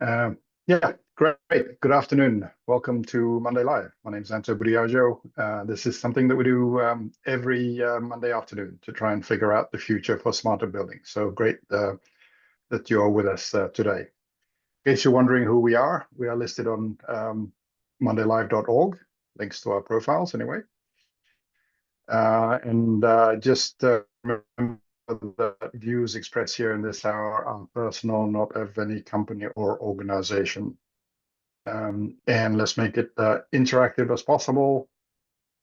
Yeah, great. Good afternoon. Welcome to Monday Live. My name is Anto Briaggio. This is something that we do every Monday afternoon to try and figure out the future for smarter buildings. So great that you are with us today. In case you're wondering who we are listed on mondaylive.org, links to our profiles anyway. Just remember that views expressed here in this hour are personal, not of any company or organization. And let's make it interactive as possible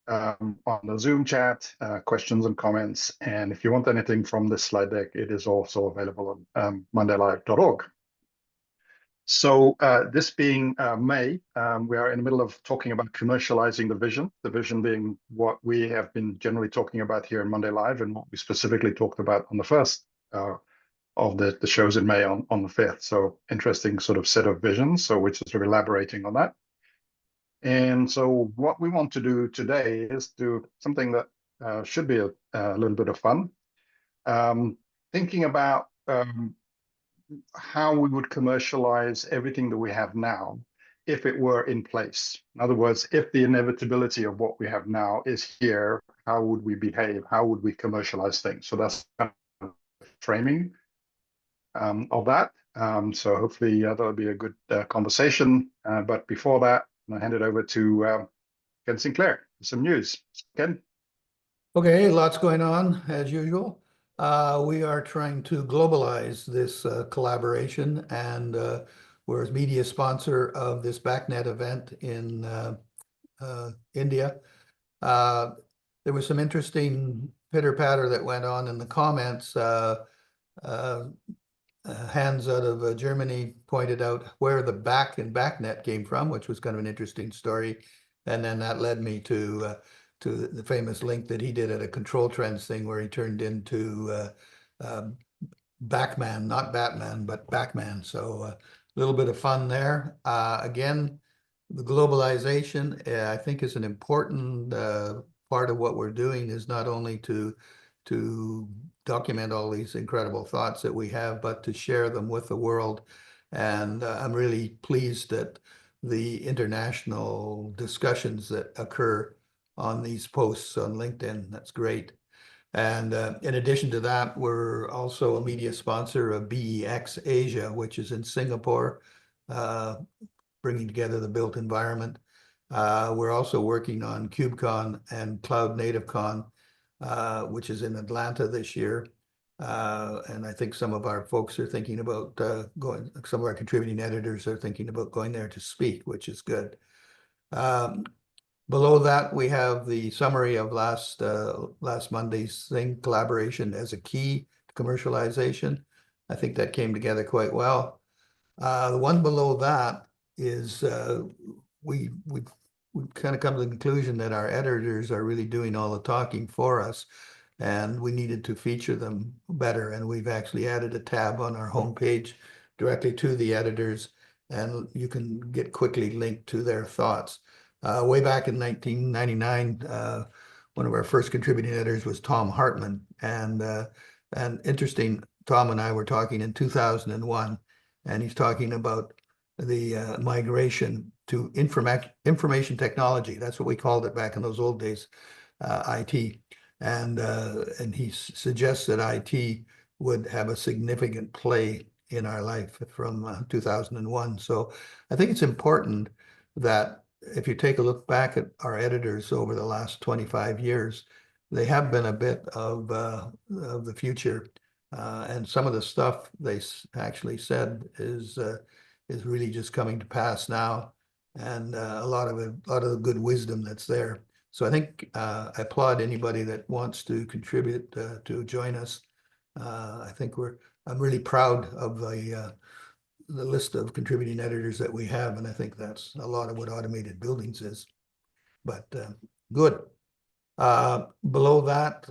on the Zoom chat, questions and comments. And if you want anything from this slide deck, it is also available on mondaylive.org. So this being May, we are in the middle of talking about commercializing the vision being what we have been generally talking about here in Monday Live and what we specifically talked about on the first of the shows in May on the 5th. So interesting sort of set of visions, so which is sort of elaborating on that. And so what we want to do today is do something that should be a little bit of fun. Thinking about how we would commercialize everything that we have now if it were in place. In other words, if the inevitability of what we have now is here, how would we behave? How would we commercialize things? So that's kind of framing of that. So hopefully that'll be a good conversation. But before that, I'll hand it over to Ken Sinclair for some news. Ken? Okay, lots going on as usual. We are trying to globalize this collaboration, and we're a media sponsor of this BACnet event in India. There was some interesting pitter-patter that went on in the comments. Hans out of Germany pointed out where the back in BACnet came from, which was kind of an interesting story. And then that led me to the famous link that he did at a Control Trends thing where he turned into Backman, not Batman, but Backman. So a little bit of fun there. Again, the globalization, I think, is an important part of what we're doing, is not only to document all these incredible thoughts that we have, but to share them with the world. And I'm really pleased that the international discussions that occur on these posts on LinkedIn, that's great. And in addition to that, we're also a media sponsor of BEX Asia, which is in Singapore, bringing together the built environment. We're also working on KubeCon and Cloud Native Con, which is in Atlanta this year. And I think some of our folks are thinking about going, some of our contributing editors are thinking about going there to speak, which is good. Below that, we have the summary of last Monday's thing, collaboration as a key to commercialization. I think that came together quite well. The one below that is we've kind of come to the conclusion that our editors are really doing all the talking for us, and we needed to feature them better. And we've actually added a tab on our homepage directly to the editors, and you can get quickly linked to their thoughts. Way back in 1999, one of our first contributing editors was Tom Hartman. And interesting, Tom and I were talking in 2001, and he's talking about the migration to information technology. That's what we called it back in those old days, IT. And he suggests that IT would have a significant play in our life from 2001. So I think it's important that if you take a look back at our editors over the last 25 years, they have been a bit of the future. And some of the stuff they actually said is really just coming to pass now, and a lot of the good wisdom that's there. So I think I applaud anybody that wants to contribute to join us. I think I'm really proud of the list of contributing editors that we have, and I think that's a lot of what automated buildings is. But good. Below that,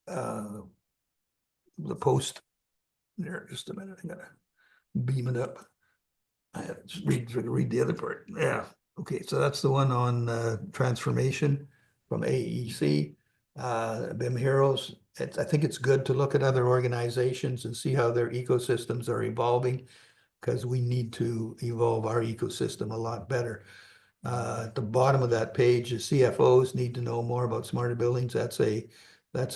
the post there. Just a minute, I'm gonna beam it up. I have to read the other part. Yeah. Okay, so that's the one on transformation from AEC, BIM Heroes, I think it's good to look at other organizations and see how their ecosystems are evolving, because we need to evolve our ecosystem a lot better. At the bottom of that page, the CFOs need to know more about smarter buildings. That's a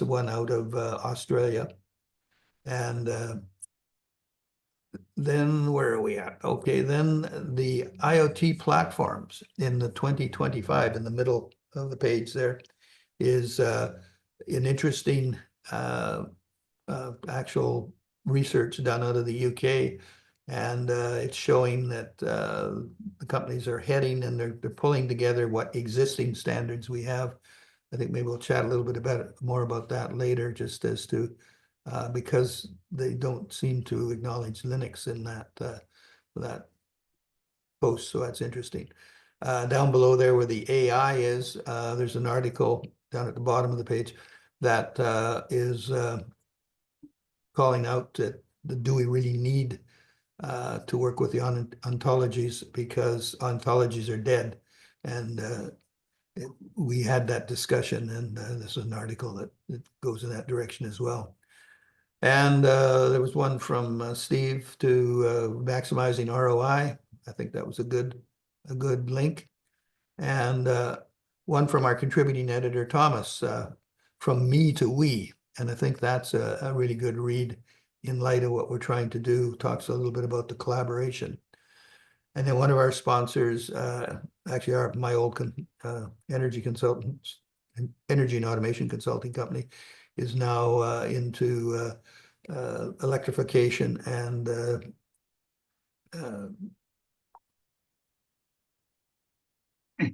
one out of Australia. And then where are we at? Okay, then the IoT platforms in the 2025, in the middle of the page there, is an interesting actual research done out of the UK. And it's showing that the companies are heading and they're pulling together what existing standards we have. I think maybe we'll chat a little bit more about that later, just as to because they don't seem to acknowledge Linux in that post, so that's interesting. Down below there where the AI is, there's an article down at the bottom of the page that is calling out that do we really need to work with the ontologies, because ontologies are dead. And we had that discussion, and this is an article that goes in that direction as well. And there was one from Steve to maximizing ROI. I think that was a good link. And one from our contributing editor, Thomas, from me to we. And I think that's a really good read in light of what we're trying to do. Talks a little bit about the collaboration. And then one of our sponsors, actually my old energy consultants, energy and automation consulting company, is now into electrification and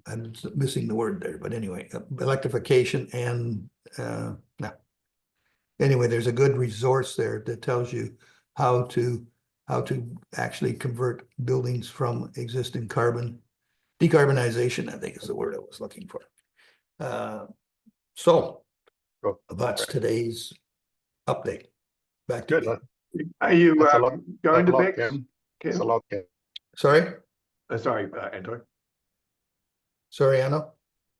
I'm missing the word there, but anyway, electrification and no. Anyway, there's a good resource there that tells you how to actually convert buildings from existing carbon. Decarbonization, I think is the word I was looking for. So Cool. that's Great. today's update. Back to Good. you. Are you That's a lot. going to That's a lot, Bex? Ken. It's a Ken? lot, Ken. Sorry, Sorry, Anton.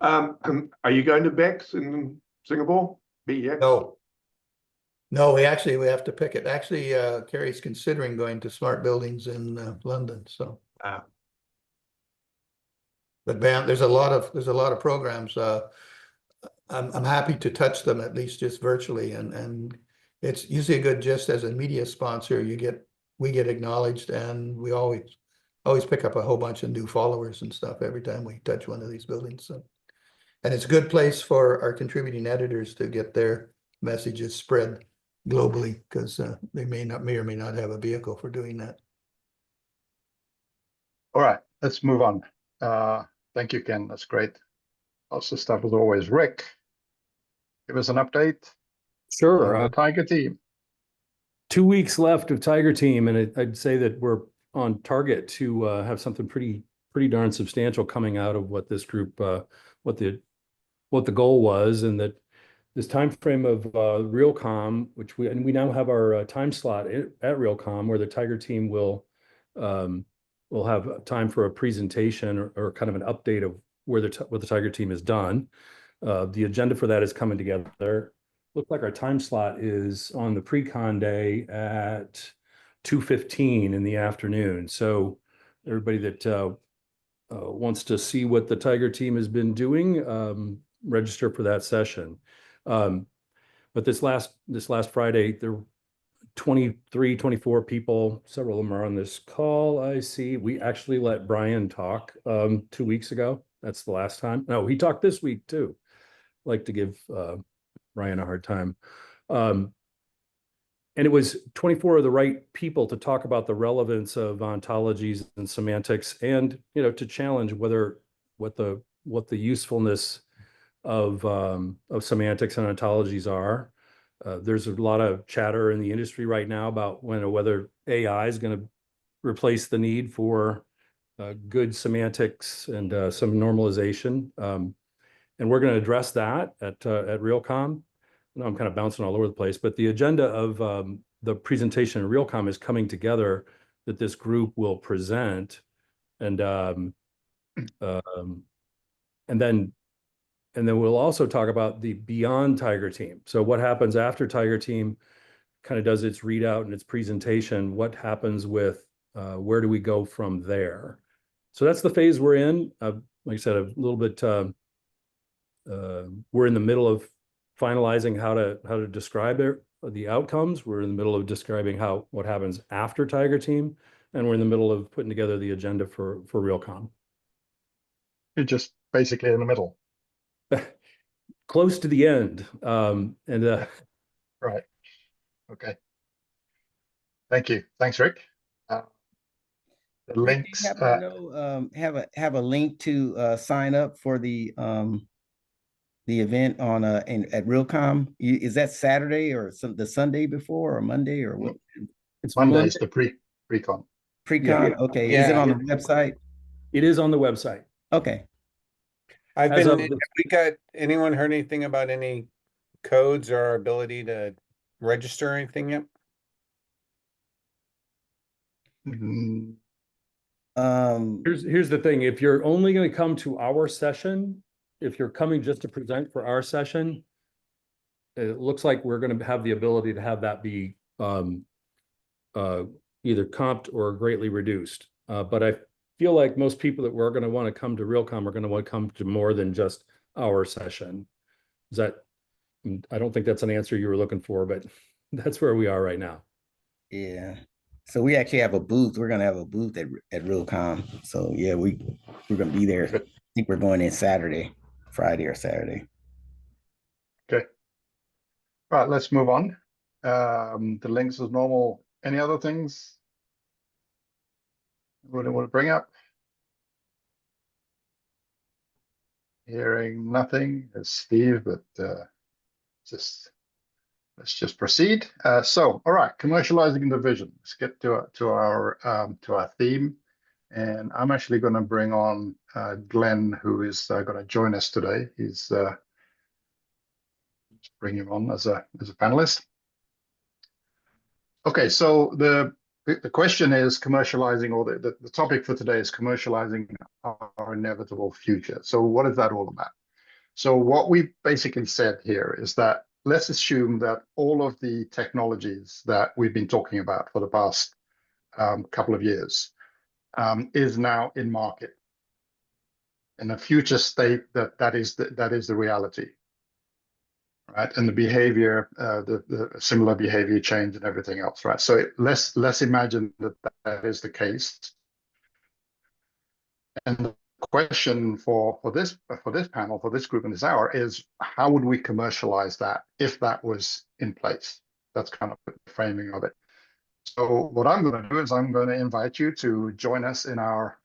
Anno? Are you going to Bex in Singapore? BEX? No, we have to pick it. Actually, Kerry's considering going to Smart Buildings in London, so. Ah. But man, there's a lot of programs. I'm happy to touch them, at least just virtually, and it's usually a good gist as a media sponsor. We get acknowledged, and we always pick up a whole bunch of new followers and stuff every time we touch one of these buildings. So, and it's a good place for our contributing editors to get their messages spread globally, because they may or may not have a vehicle for doing that. All right, let's move on. Thank you, Ken. That's great. Lots of stuff as always. Rick, give us an update. Sure. On the Tiger team. 2 weeks left of Tiger Team, and I'd say that we're on target to have something pretty darn substantial coming out of what this group, what the goal was, and that this time frame of Realcomm, which we now have our time slot at Realcomm, where the Tiger Team will have time for a presentation or kind of an update of what the Tiger Team has done. The agenda for that is coming together. Looks like our time slot is on the pre-con day at 2:15 in the afternoon. So everybody that wants to see what the Tiger Team has been doing, register for that session. But this last Friday, there were 23, 24 people. Several of them are on this call. I see. We actually let Brian talk 2 weeks ago. That's the last time. No, he talked this week too. I'd like to give Brian a hard time. And it was 24 of the right people to talk about the relevance of ontologies and semantics, and to challenge what the usefulness of semantics and ontologies are. There's a lot of chatter in the industry right now about whether AI is going to replace the need for good semantics and some normalization. And we're going to address that at Realcomm. I'm kind of bouncing all over the place, but the agenda of the presentation at Realcomm is coming together, that this group will present, and then And then we'll also talk about the beyond Tiger Team. So what happens after Tiger Team kind of does its readout and its presentation? What happens with where do we go from there? So that's the phase we're in. Like I said, a little bit. We're in the middle of finalizing how to describe it, the outcomes. We're in the middle of describing what happens after Tiger Team, and we're in the middle of putting together the agenda for Realcomm. You're just basically in the middle. Close to the end. Right. Okay. Thank you. Thanks, Rick. The Rick, do links. you happen to know, have a link to sign up for the event on at Realcomm? Is that Saturday or the Sunday before or Monday or what? It's Monday is the pre-con. Pre-con? Okay. Is it on the website? It is on the website. Okay. Have As of we got anyone heard anything about any codes or ability to register anything yet? Mm, Here's the thing. If you're only going to come to our session, if you're coming just to present for our session, it looks like we're going to have the ability to have that be either comped or greatly reduced. But I feel like most people that were going to want to come to Realcomm are going to want to come to more than just our session. I don't think that's an answer you were looking for, but that's where we are right now. Yeah. So we actually have a booth. We're gonna have a booth at Realcomm. So yeah, we're gonna be there. I think we're going in Friday or Saturday. Okay. All right, let's move on. The links as normal. Any other things you want to bring up? Hearing nothing, it's Steve, but let's just proceed. So, all right, commercializing the vision. Let's get to our theme, and I'm actually going to bring on Glenn, who is going to join us today. He's bring him on as a panelist. Okay, so the question is commercializing, or the topic for today is commercializing our inevitable future. So what is that all about? So what we basically said here is that let's assume that all of the technologies that we've been talking about for the past couple of years is now in market. In a future state, that is the reality, right? And the behavior, the similar behavior change and everything else, right? So let's imagine that is the case. And the question for this panel, for this group in this hour, is how would we commercialize that if that was in place? That's kind of the framing of it. So what I'm going to do is I'm going to invite you to join us in our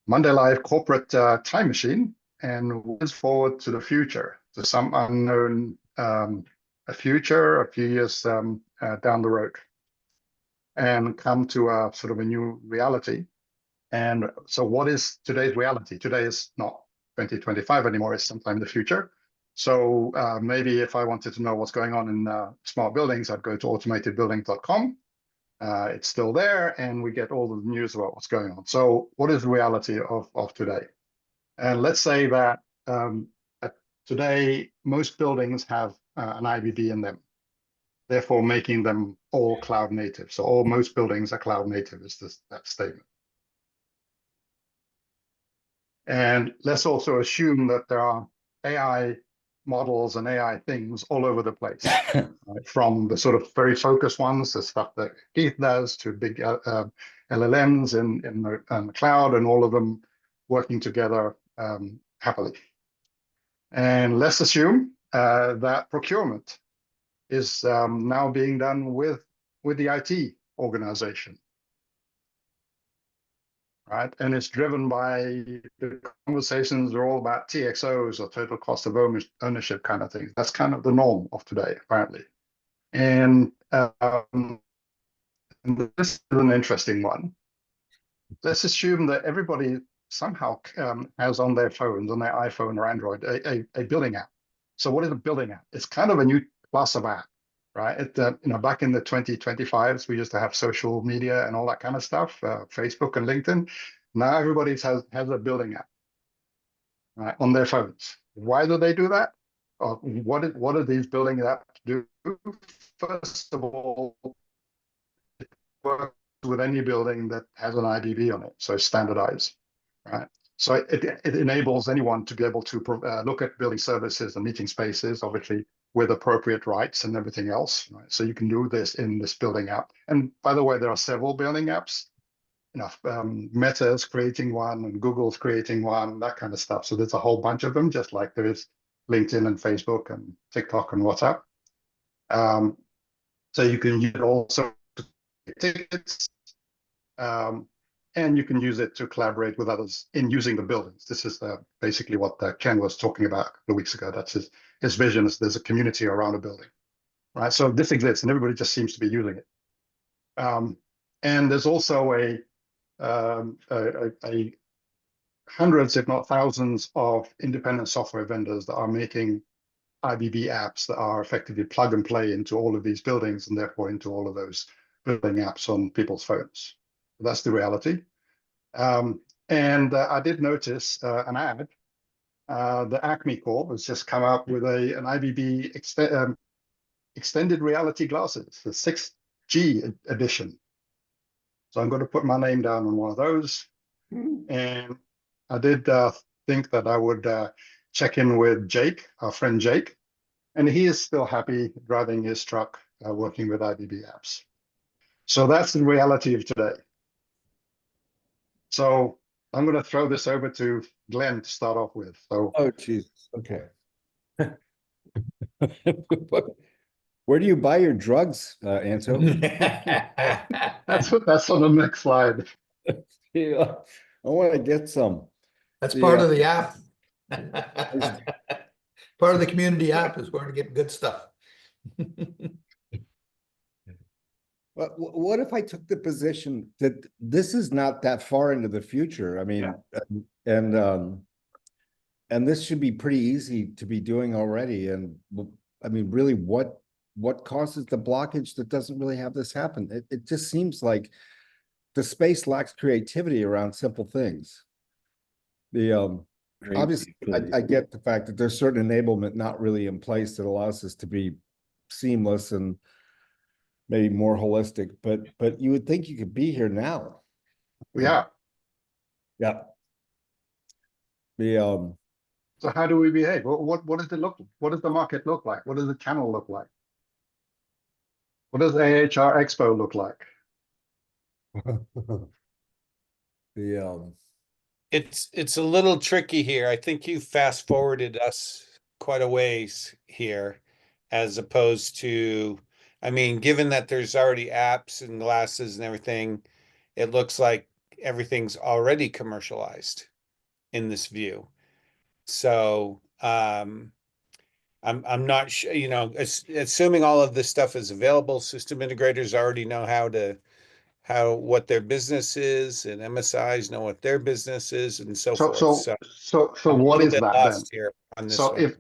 Monday Live corporate time machine and whiz forward to the future, to some unknown a future, a few years down the road, and come to a sort of a new reality. And so what is today's reality? Today is not 2025 anymore, it's sometime in the future. So maybe if I wanted to know what's going on in smart buildings, I'd go to automatedbuilding.com. It's still there, and we get all the news about what's going on. So what is the reality of today? And let's say that today, most buildings have an IBD in them, therefore making them all cloud native. So most buildings are cloud native, is that statement. And let's also assume that there are AI models and AI things all over the place, right? From the sort of very focused ones, the stuff that Keith does, to big LLMs in the cloud, and all of them working together happily. And let's assume that procurement is now being done with the IT organization, right? And it's driven by the conversations are all about TXOs, or total cost of ownership kind of things. That's kind of the norm of today, apparently. And this is an interesting one. Let's assume that everybody somehow has on their phones, on their iPhone or Android, a billing app. So what is a billing app? It's kind of a new class of app, right? Back in the 2025s, we used to have social media and all that kind of stuff, Facebook and LinkedIn. Now everybody has a billing app, right, on their phones. Why do they do that? What are these building apps do? First of all, it works with any building that has an IBB on it, so standardized, right? So it enables anyone to be able to look at building services and meeting spaces, obviously with appropriate rights and everything else, right? So you can do this in this building app. And by the way, there are several building apps. Meta's creating one and Google's creating one, that kind of stuff. So there's a whole bunch of them, just like there is LinkedIn and Facebook and TikTok and WhatsApp. So you can use it also to get tickets, and you can use it to collaborate with others in using the buildings. This is basically what Ken was talking about a couple weeks ago. That's his vision, is there's a community around a building, right? So this exists and everybody just seems to be using it. And there's also a hundreds, if not thousands, of independent software vendors that are making IBB apps that are effectively plug and play into all of these buildings and therefore into all of those building apps on people's phones. That's the reality. And I did notice an ad. The Acme Corp has just come up with an IBB extended reality glasses, the 6G edition. So I'm going to put my name down on one of those. And I did think that I would check in with Jake, our friend Jake, and he is still happy driving his truck, working with IBB apps. So that's the reality of today. So I'm going to throw this over to Glenn to start off with. So, Oh, Jesus. Okay. Where do you buy your drugs, Anto? that's on the next slide. Yeah, I want to get some. That's part of the Yeah. app. Part of the community app is where to get good stuff. What if I took the position that this is not that far into the future? I mean, and this should be pretty easy to be doing already. And I mean, really, what causes the blockage that doesn't really have this happen? It just seems like the space lacks creativity around simple things. Obviously, I get the fact that there's certain enablement not really in place that allows us to be seamless and maybe more holistic, but you would think you could be here now. Yeah. Yeah. So how do we behave? What does it look? What does the market look like? What does the channel look like? What does AHR Expo look like? It's a little tricky here. I think you fast forwarded us quite a ways here, as opposed to, I mean, given that there's already apps and glasses and everything, it looks like everything's already commercialized in this view. So I'm not sure, you know, assuming all of this stuff is available, system integrators already know what their business is, and MSIs know what their business is, and so forth. So I'm what is bit that lost then? here on this So one.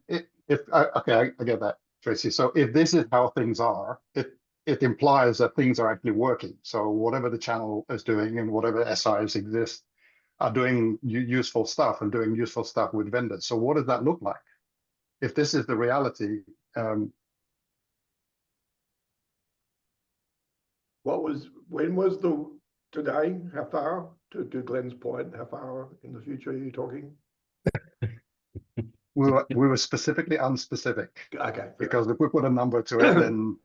okay, I get that, Tracy. So if this is how things are, it implies that things are actually working. So whatever the channel is doing and whatever SIs exist are doing useful stuff and doing useful stuff with vendors. So what does that look like? If this is the reality, when was today? How far, to Glenn's point, how far in the future are you talking? we were specifically unspecific. Okay. Because if we put a number to it, then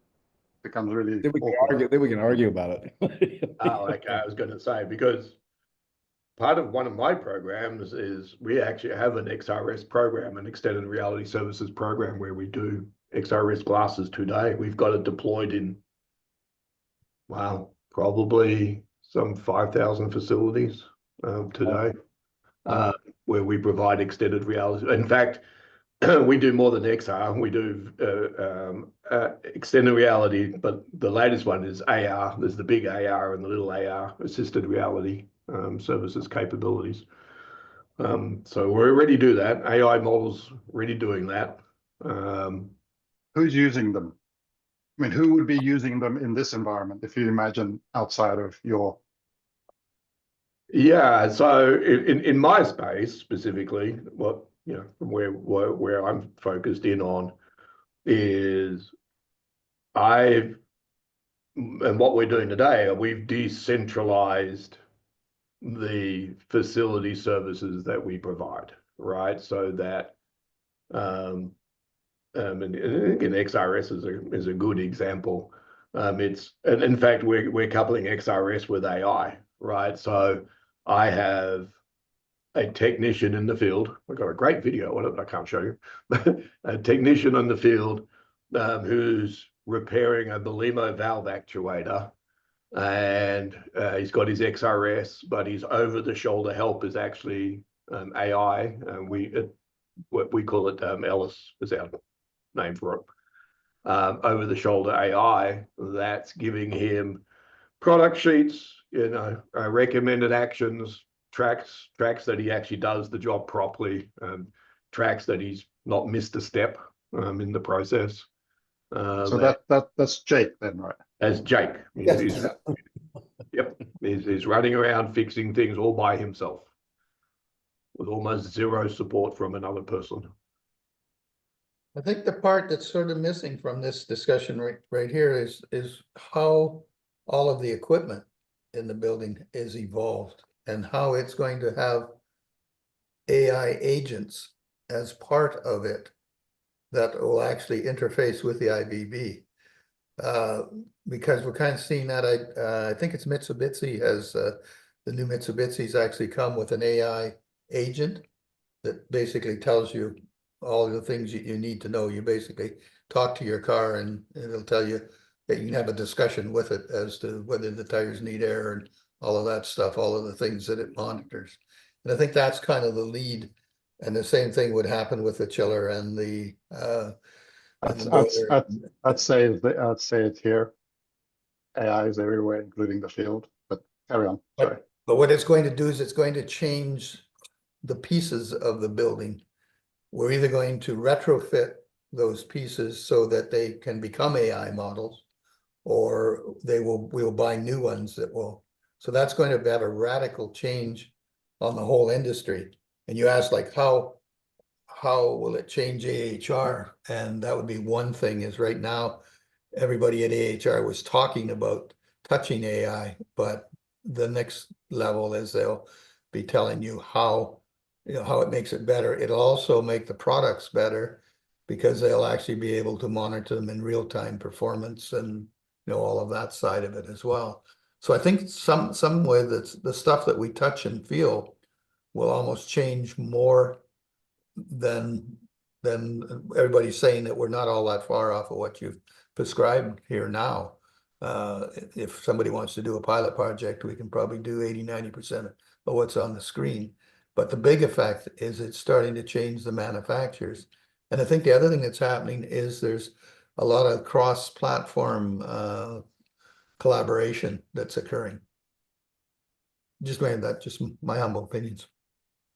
it becomes really awkward. Then we can argue about it. Oh, okay. I was going to say, because part of one of my programs is we actually have an XRS program, an extended reality services program, where we do XRS glasses today. We've got it deployed in, wow, probably some 5,000 facilities today, where we provide extended reality. In fact, we do more than XR. We do extended reality, but the latest one is AR. There's the big AR and the little AR, assisted reality services capabilities. So we already do that. AI models already doing that. Who's using them? I mean, who would be using them in this environment if you imagine outside of your? Yeah, so in my space specifically, what you know, from where I'm focused in on is and what we're doing today, we've decentralized the facility services that we provide, right? So that, and again, XRS is a good example. And in fact, we're coupling XRS with AI, right? So I have a technician in the field. I've got a great video on it, but I can't show you. A technician in the field who's repairing a Belimo valve actuator, and he's got his XRS, but his over-the-shoulder help is actually AI. What we call it, Ellis is our name for it. Over-the-shoulder AI that's giving him product sheets, you know, recommended actions, tracks that he actually does the job properly, tracks that he's not missed a step in the process. So that's Jake then, right? As Jake, he's running around fixing things all by himself with almost zero support from another person. I think the part that's sort of missing from this discussion right here is how all of the equipment in the building is evolved and how it's going to have AI agents as part of it that will actually interface with the IBB. Because we're kind of seeing that. I think it's Mitsubishi has the new Mitsubishi's actually come with an AI agent that basically tells you all the things you need to know. You basically talk to your car and it'll tell you that you can have a discussion with it as to whether the tires need air and all of that stuff, all of the things that it monitors. And I think that's kind of the lead. And the same thing would happen with the chiller and the boiler. I'd say it here. AI is everywhere, including the field. But carry on. Sorry. But what it's going to do is it's going to change the pieces of the building. We're either going to retrofit those pieces so that they can become AI models, or we'll buy new ones that will. So that's going to have a radical change on the whole industry. And you asked like how will it change AHR? And that would be one thing. Is right now everybody at AHR was talking about touching AI, but the next level is they'll be telling you how it makes it better. It'll also make the products better because they'll actually be able to monitor them in real-time performance and all of that side of it as well. So I think some way that the stuff that we touch and feel will almost change more than everybody's saying, that we're not all that far off of what you've prescribed here now. If somebody wants to do a pilot project, we can probably do 80-90% of what's on the screen. But the big effect is it's starting to change the manufacturers. And I think the other thing that's happening is there's a lot of cross-platform collaboration that's occurring. Just my humble opinions.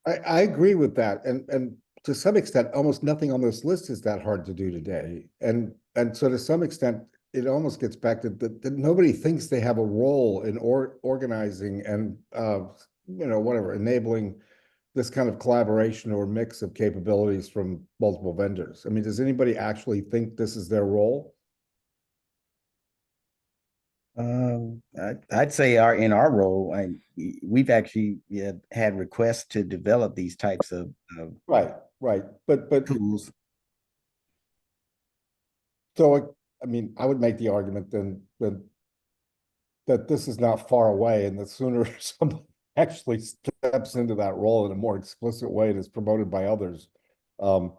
I agree with that. And to some extent, almost nothing on this list is that hard to do today. And so to some extent, it almost gets back to that nobody thinks they have a role in organizing and whatever, enabling this kind of collaboration or mix of capabilities from multiple vendors. I mean, does anybody actually think this is their role? I'd say in our role, we've actually had requests to develop these types of right, but tools. So I mean, I would make the argument then that this is not far away, and the sooner somebody actually steps into that role in a more explicit way and is promoted by others. To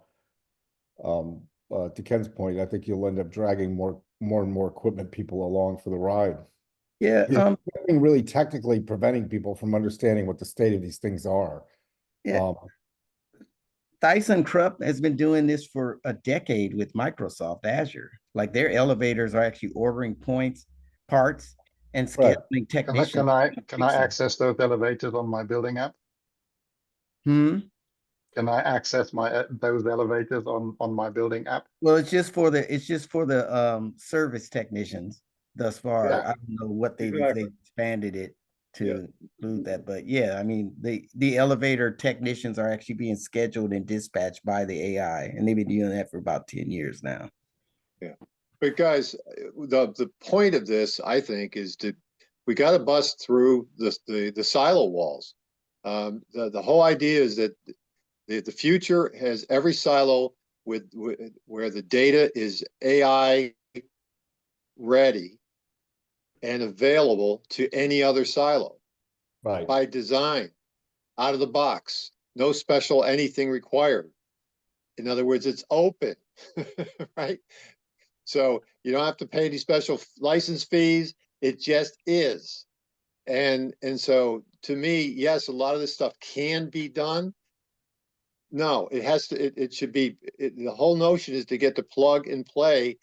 Ken's point, I think you'll end up dragging more and more equipment people along for the ride. Yeah, nothing really technically preventing people from understanding what the state of these things are. Yeah. ThyssenKrupp has been doing this for a decade with Microsoft Azure. Like their elevators are actually ordering parts, and scheduling technicians. Can I access those elevators on my building app? Can I access those elevators on my building app? Well, it's just for the service technicians thus far. Yeah. I don't know what they've expanded it to include that. But yeah, I mean, the elevator technicians are actually being scheduled and dispatched by the AI, and they've been doing that for about 10 years now. Yeah. But guys, the point of this, I think, is we got to bust through the silo walls. The whole idea is that the future has every silo with where the data is AI ready and available to any other silo Right. by design, out of the box, no special anything required. In other words, it's open, right? So you don't have to pay any special license fees. It just is. And so to me, yes, a lot of this stuff can be done. No, it has to, it should be, the whole notion is to get the plug and play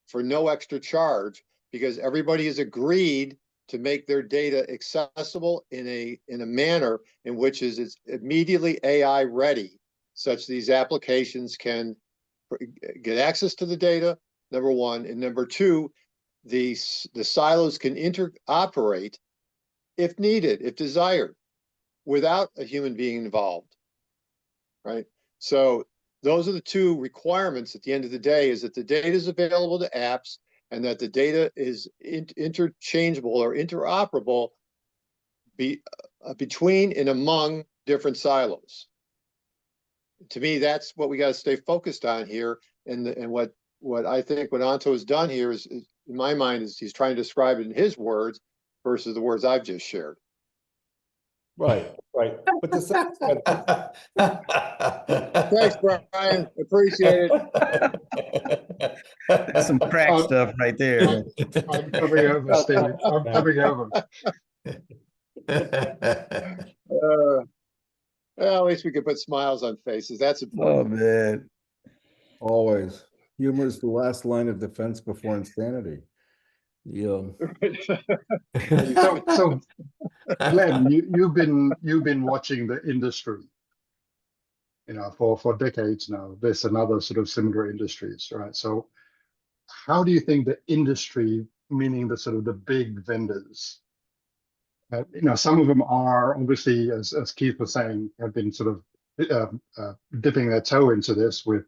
for no extra charge, because everybody has agreed to make their data accessible in a manner in which it's immediately AI ready, such these applications can get access to the data, number one, and number two, the silos can interoperate if needed, if desired, without a human being involved, right? So those are the two requirements at the end of the day, is that the data is available to apps and that the data is interchangeable or interoperable between and among different silos. To me, that's what we got to stay focused on here. And what I think what Anto has done here is, in my mind, is he's trying to describe it in his words versus the words I've just shared. Right. But the Thanks, Brian. Appreciate it. That's some crack stuff right there. I'm coming over, Steve. I'm coming over. Well, at least we could put smiles on faces. That's Oh important. man. always humor is the last line of defense before insanity. Yeah. So Glenn, you've been watching the industry, for decades now. This and other sort of similar industries, right? So how do you think the industry, meaning the sort of the big vendors, some of them are obviously, as Keith was saying, have been sort of dipping their toe into this with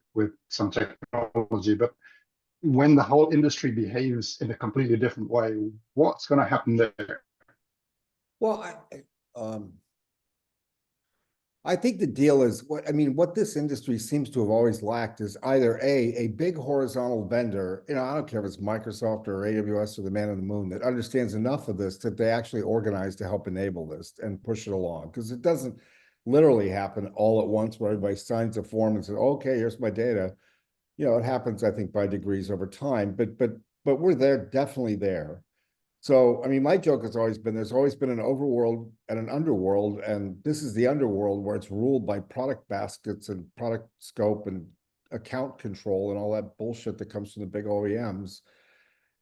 some technology, but when the whole industry behaves in a completely different way, what's going to happen there? Well, I think the deal is what this industry seems to have always lacked is either a big horizontal vendor, I don't care if it's Microsoft or AWS or the man on the moon, that understands enough of this that they actually organize to help enable this and push it along. Because it doesn't literally happen all at once where everybody signs a form and says, okay, here's my data. It happens, I think, by degrees over time, but we're there, definitely there. So, my joke has always been, there's always been an overworld and an underworld, and this is the underworld where it's ruled by product baskets and product scope and account control and all that bullshit that comes from the big OEMs.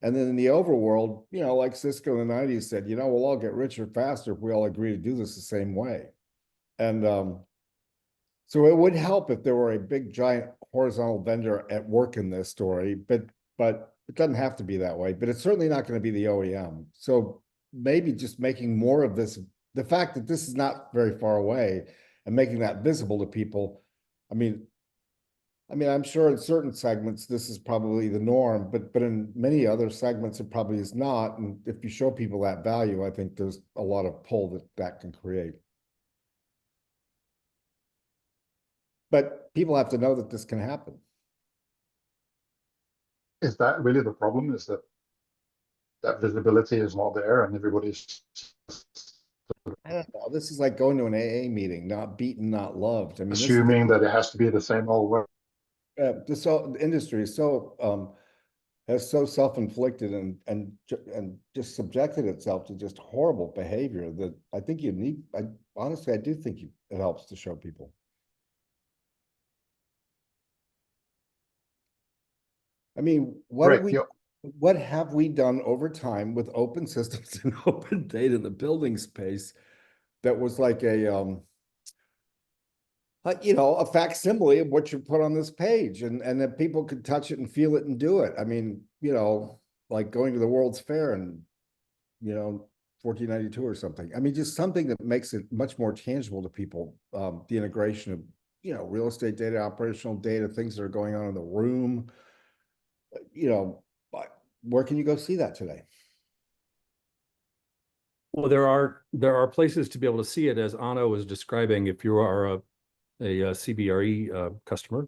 And then in the overworld, like Cisco in the 90s said, we'll all get richer faster if we all agree to do this the same way. And so it would help if there were a big, giant horizontal vendor at work in this story, but it doesn't have to be that way, but it's certainly not going to be the OEM. So maybe just making more of this, the fact that this is not very far away and making that visible to people. I'm sure in certain segments, this is probably the norm, but in many other segments, it probably is not. And if you show people that value, I think there's a lot of pull that can create. But people have to know that this can happen. Is that really the problem? Is that visibility is not there and everybody's I don't know. This is like going to an AA meeting, not beaten, not loved. assuming that it has to be the same old way? This industry is so has so self-inflicted and just subjected itself to just horrible behavior that I think you need. Honestly, I do think it helps to show people. What have we done over time with open systems and open data in the building space that was like a facsimile of what you put on this page, and that people could touch it and feel it and do it. Like going to the World's Fair and 1492 or something. I mean, just something that makes it much more tangible to people. The integration of, real estate data, operational data, things that are going on in the room. But where can you go see that today? Well, there are places to be able to see it, as Anno was describing. If you are a CBRE customer,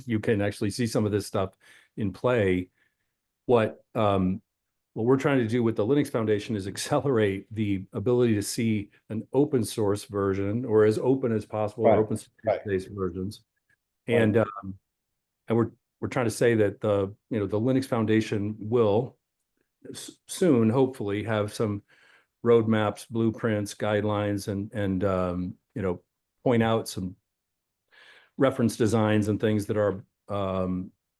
you can actually see some of this stuff in play. What we're trying to do with the Linux Foundation is accelerate the ability to see an open source version, or as open as possible, or open source based versions. And we're trying to say that the Linux Foundation will soon, hopefully, have some roadmaps, blueprints, guidelines, and point out some reference designs and things that are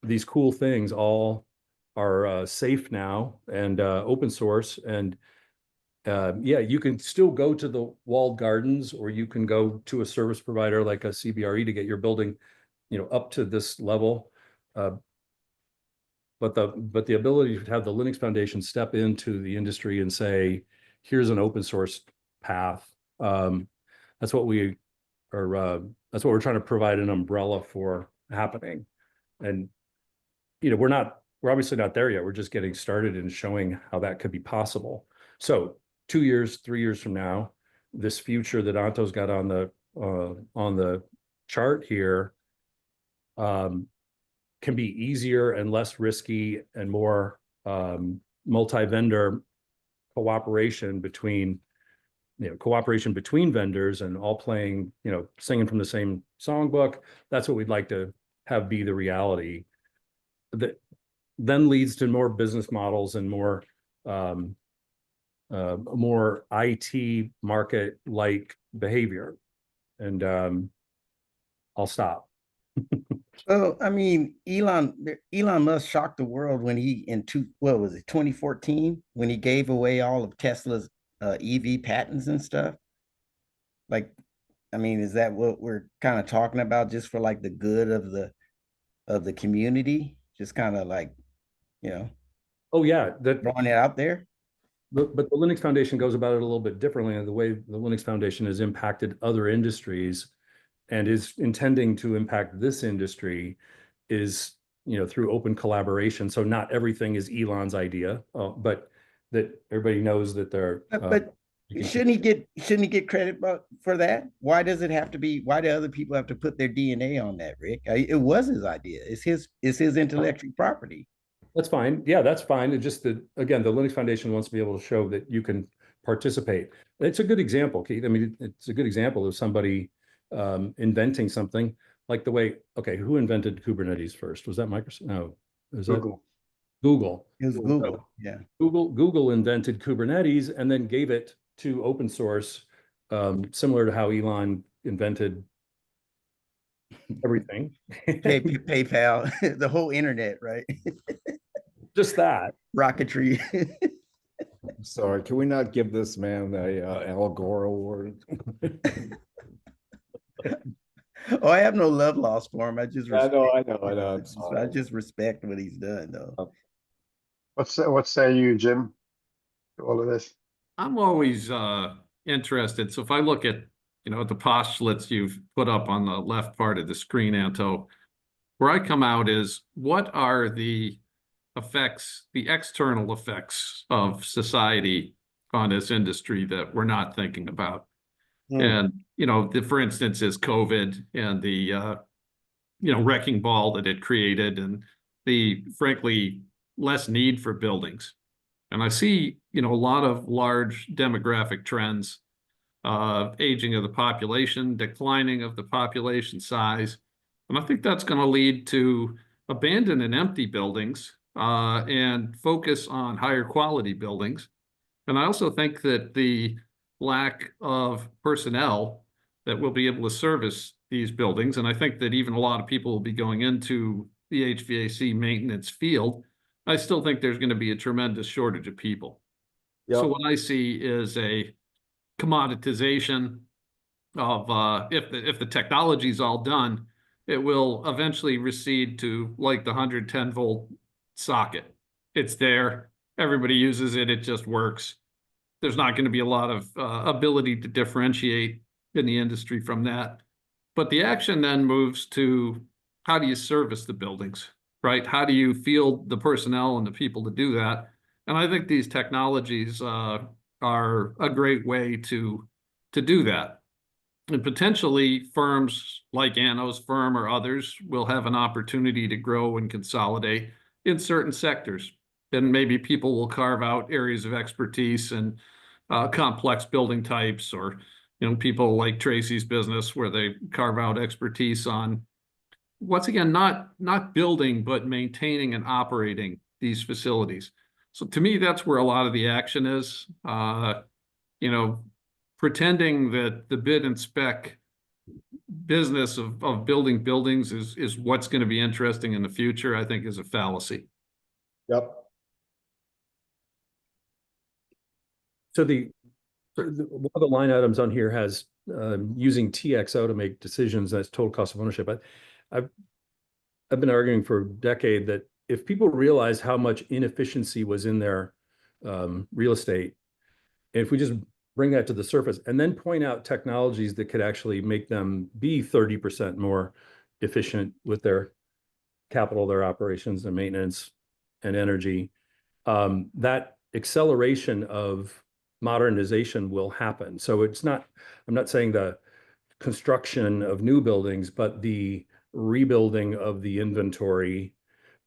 these cool things all are safe now and open source. And yeah, you can still go to the walled gardens, or you can go to a service provider like a CBRE to get your building, up to this level. But the ability to have the Linux Foundation step into the industry and say, here's an open source path. That's what we are. That's what we're trying to provide an umbrella for happening. And we're obviously not there yet. We're just getting started in showing how that could be possible. So 2 years, 3 years from now, this future that Anto's got on the chart here can be easier and less risky and more multi-vendor cooperation between vendors, and all playing, singing from the same songbook. That's what we'd like to have be the reality. That then leads to more business models and more IT market like behavior. And I'll stop. Well, I mean, Elon Musk shocked the world when he, what was it, 2014, when he gave away all of Tesla's EV patents and stuff. Like, I mean, is that what we're kind of talking about, just for like the good of the community? Just kind of like, Oh yeah, throwing it out there. But the Linux Foundation goes about it a little bit differently. And the way the Linux Foundation has impacted other industries and is intending to impact this industry is, through open collaboration. So not everything is Elon's idea, but that everybody knows that they're. But shouldn't he get credit for that? Why does it have to be? Why do other people have to put their DNA on that, Rick? It was his idea. It's his intellectual property. That's fine. Yeah, that's fine. It's just that, again, the Linux Foundation wants to be able to show that you can participate. It's a good example, Keith. I mean, it's a good example of somebody inventing something like the way, okay, who invented Kubernetes first? Was that Microsoft? No, was Google. That Google? It was Google. Yeah. Google invented Kubernetes and then gave it to open source, similar to how Elon invented everything. PayPal, the whole internet, right? Just that. Rocketry. Sorry, can we not give this man a Al Gore award? Oh, I have no love lost for him. I know. I I just respect what he's done, though. What say you, Jim, to all of this? I'm always interested. So if I look at, the postulates you've put up on the left part of the screen, Anto, where I come out is, what are the effects, the external effects of society on this industry that we're not thinking about? And, for instance, is COVID and the, wrecking ball that it created, and the, frankly, less need for buildings. And I see, a lot of large demographic trends, aging of the population, declining of the population size. And I think that's going to lead to abandon and empty buildings and focus on higher quality buildings. And I also think that the lack of personnel that will be able to service these buildings, and I think that even a lot of people will be going into the HVAC maintenance field, I still think there's going to be a tremendous shortage of people. Yep. So what I see is a commoditization of if the technology is all done, it will eventually recede to like the 110-volt socket. It's there, everybody uses it, it just works. there's not going to be a lot of ability to differentiate in the industry from that. But the action then moves to how do you service the buildings, right? How do you field the personnel and the people to do that? And I think these technologies are a great way to do that. And potentially firms like Anno's firm or others will have an opportunity to grow and consolidate in certain sectors. And maybe people will carve out areas of expertise and complex building types, or people like Tracy's business where they carve out expertise on, once again, not building, but maintaining and operating these facilities. So to me, that's where a lot of the action is. Pretending that the bid and spec business of building buildings is what's going to be interesting in the future, I think is a fallacy. Yep. So one of the line items on here has using TXO to make decisions. That's total cost of ownership. I've been arguing for a decade that if people realize how much inefficiency was in their real estate, if we just bring that to the surface and then point out technologies that could actually make them be 30% more efficient with their capital, their operations and maintenance and energy, that acceleration of modernization will happen. So I'm not saying the construction of new buildings, but the rebuilding of the inventory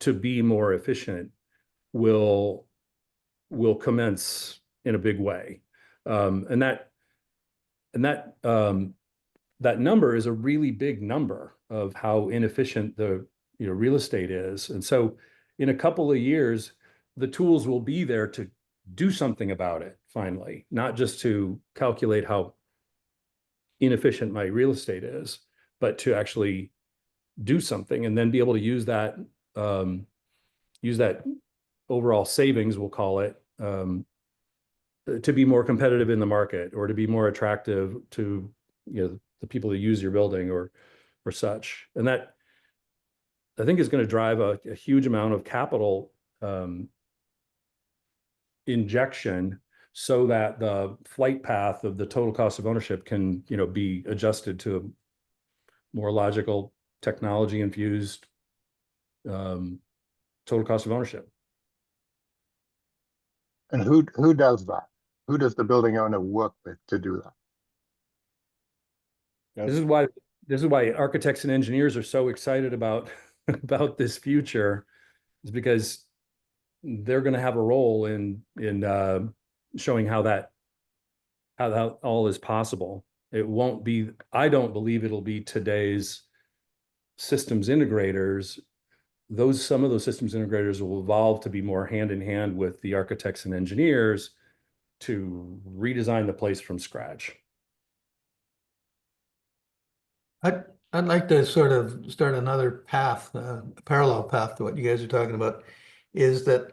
to be more efficient will commence in a big way. And that number is a really big number of how inefficient the real estate is. And so in a couple of years, the tools will be there to do something about it finally, not just to calculate how inefficient my real estate is, but to actually do something and then be able to use that overall savings, we'll call it, to be more competitive in the market or to be more attractive to the people who use your building or such. And that, I think, is going to drive a huge amount of capital injection so that the flight path of the total cost of ownership can be adjusted to a more logical, technology infused total cost of ownership. And who does that? Who does the building owner work with to do that? This is why architects and engineers are so excited about this future, is because they're going to have a role in showing how all is possible. It won't be, I don't believe it'll be today's systems integrators. Some of those systems integrators will evolve to be more hand in hand with the architects and engineers to redesign the place from scratch. I'd like to sort of start another path, a parallel path to what you guys are talking about, is that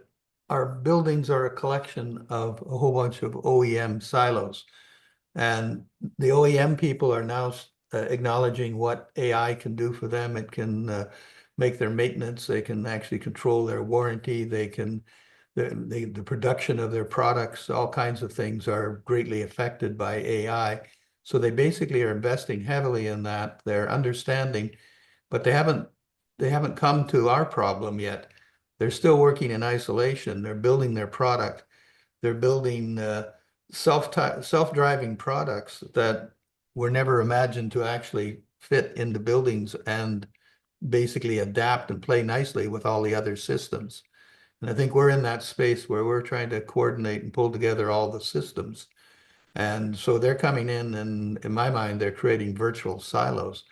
our buildings are a collection of a whole bunch of OEM silos. And the OEM people are now acknowledging what AI can do for them. It can make their maintenance. They can actually control their warranty. The production of their products, all kinds of things are greatly affected by AI. So they basically are investing heavily in that. They're understanding, but they haven't come to our problem yet. They're still working in isolation. They're building their product. They're building self-driving products that were never imagined to actually fit into buildings and basically adapt and play nicely with all the other systems. And I think we're in that space where we're trying to coordinate and pull together all the systems. And so they're coming in, and in my mind, they're creating virtual silos.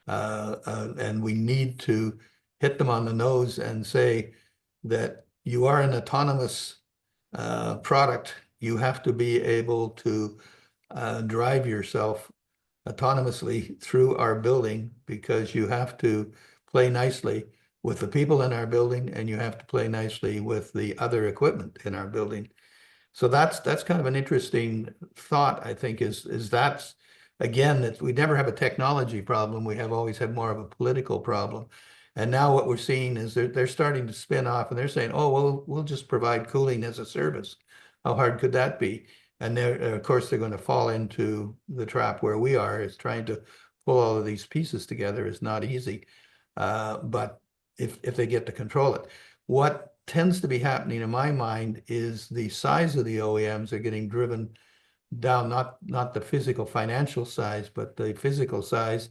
And we need to hit them on the nose and say that you are an autonomous product. You have to be able to drive yourself autonomously through our building, because you have to play nicely with the people in our building, and you have to play nicely with the other equipment in our building. So that's kind of an interesting thought, I think, is that's, again, that we never have a technology problem. We always have more of a political problem. And now what we're seeing is they're starting to spin off, and they're saying, oh, well, we'll just provide cooling as a service. How hard could that be? And they're, of course, they're going to fall into the trap where we are, is trying to pull all of these pieces together is not easy. But if they get to control it. What tends to be happening in my mind is the size of the OEMs are getting driven down, not the physical financial size, but the physical size.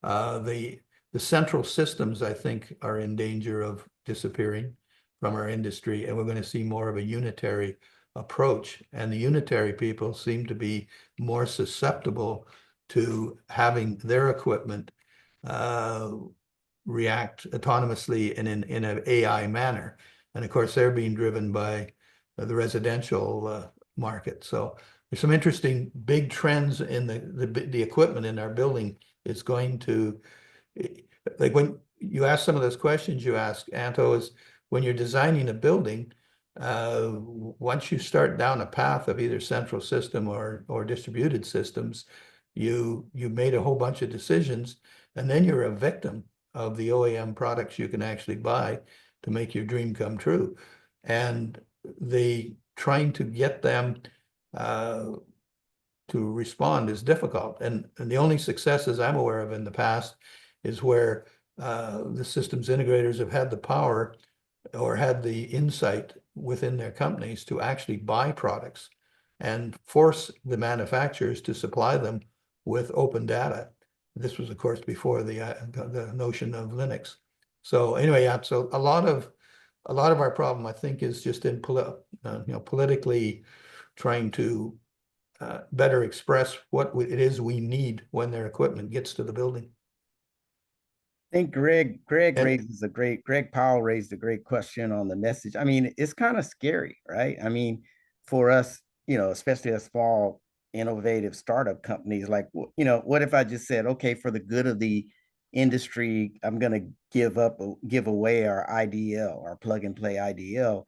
The central systems, I think, are in danger of disappearing from our industry, and we're going to see more of a unitary approach. And the unitary people seem to be more susceptible to having their equipment react autonomously and in an AI manner. And of course, they're being driven by the residential market. So there's some interesting big trends in the equipment in our building. It's going to, like when you ask some of those questions you ask, Anto, is when you're designing a building, once you start down a path of either central system or distributed systems, you made a whole bunch of decisions, and then you're a victim of the OEM products you can actually buy to make your dream come true. And the trying to get them to respond is difficult. And the only successes I'm aware of in the past is where the systems integrators have had the power or had the insight within their companies to actually buy products and force the manufacturers to supply them with open data. This was, of course, before the notion of Linux. So anyway, yeah, so a lot of our problem, I think, is just in politically trying to better express what it is we need when their equipment gets to the building. I think Greg Powell raised a great question on the message. I mean, it's kind of scary, right? I mean, for us, especially as small, innovative startup companies, like, what if I just said, okay, for the good of the industry, I'm going to give away our IDL, our plug and play IDL.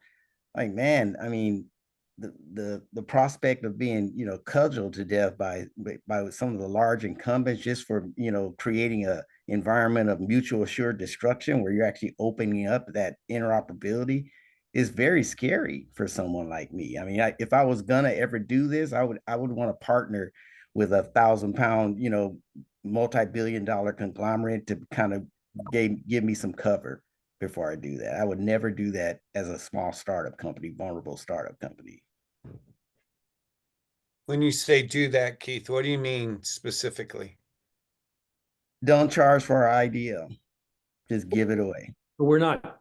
Like, man, I mean, the prospect of being, cudgeled to death by some of the large incumbents just for, creating a environment of mutual assured destruction where you're actually opening up that interoperability is very scary for someone like me. I mean, if I was gonna ever do this, I would want to partner with 1,000-pound, multi-billion-dollar conglomerate to kind of give me some cover before I do that. I would never do that as a small startup company, vulnerable startup company. When you say do that, Keith, what do you mean specifically? Don't charge for our idea. Just give it away. We're not,